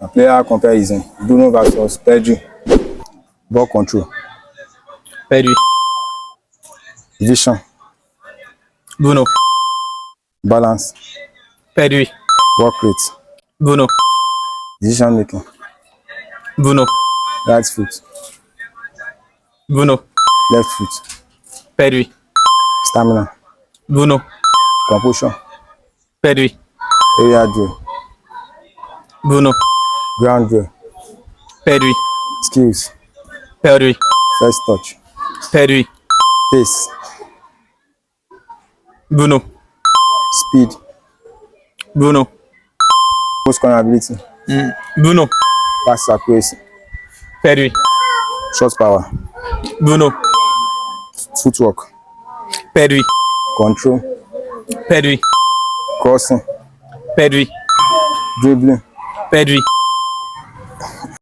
Player comparison. Bruno versus Pedri. Ball control. Pedri. Vision. Bruno. Balance. Pedri. Work rate. Bruno. Decision making. Bruno. Right foot. Bruno. Left foot. Pedri. Stamina. Bruno. Composure. Pedri. Area drill. Bruno. Ground drill. Pedri. Skills. Pedri. First touch. Pedri. Pace. Bruno. Speed. Bruno. Post corner ability. Bruno. Pass accuracy. Pedri. Shot power. Bruno. Footwork. Pedri. Control. Pedri. Crossing. Pedri. Dribbling. Pedri.